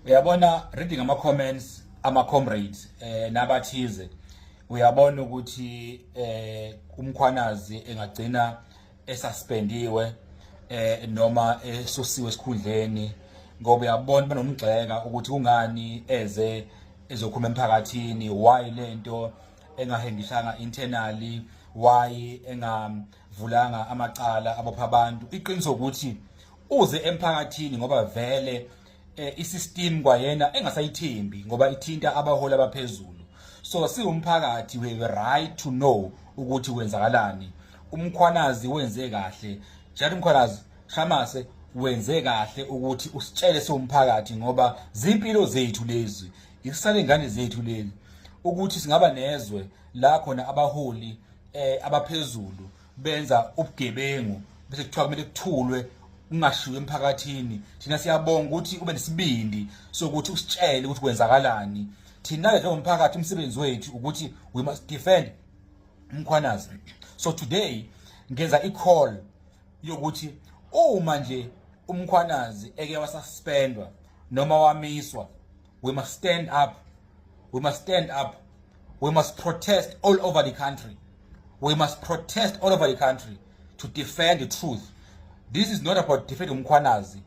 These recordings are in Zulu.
Uyabona reading ama-comments ama-comrades nabathize uyabona ukuthi umkhwanazi engagcina esuspendiwe noma esusiwe esikhundleni ngoba uyabona banomgxeka ukuthi kungani ezokhuluma emphakathini, why lento engahendishanga internally, why engavulanga amacala abopha abantu. Iqiniso ukuthi uze emphakathini ngoba vele isystem kwayena engasayithembi ngoba ithinta abaholi abaphezulu. So siwumphakathi we have a right to know ukuthi kwenzakalani. Umkhwanazi wenze kahle, njalo umkhwanazi Shamase wenze kahle ukuthi usitshele siwumphakathi ngoba zimpilo zethu lezi, ikusale ingane zethu leli ukuthi singaba nezwe la khona abaholi abaphezulu benza ubugebengu bese kuthiwa kumele kuthulwe ungashiwe emphakathini. Thina siyabonga ukuthi ube nesibindi sokuthi usitshele ukuthi kwenzakalani. Thina njengomphakathi umsebenzi wethu ukuthi we must defend umkhwanazi. So today ngenza i-call yokuthi uma nje umkhwanazi eke wasuspendwa noma wamiswa, we must stand up, we must stand up, we must protest all over the country, we must protest all over the country to defend the truth. This is not about defending umkhwanazi,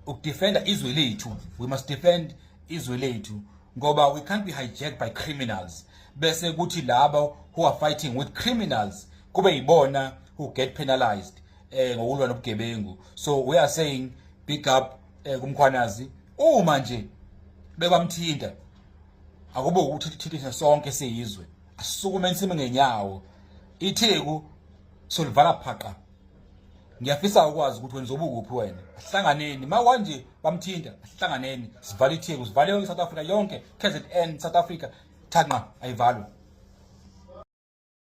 ukudefenda izwe lethu. We must defend izwe lethu ngoba we can't be hijacked by criminals bese kuthi labo who are fighting with criminals kube yibona who get penalized ngokulwa nobugebengu. So we are saying pick up kumkhwanazi uma nje bekwamthinta akube ukuthi thithisa sonke siyizwe asisukume ensime ngenyawo itheku solivala phaqa. Ngiyafisa ukwazi ukuthi wenza ubukuphi wena. Hlanganeni manje bamthinta, hlanganeni sivale itheku, sivale yonke South Africa yonke, KZN South Africa thanqa ayivalwe.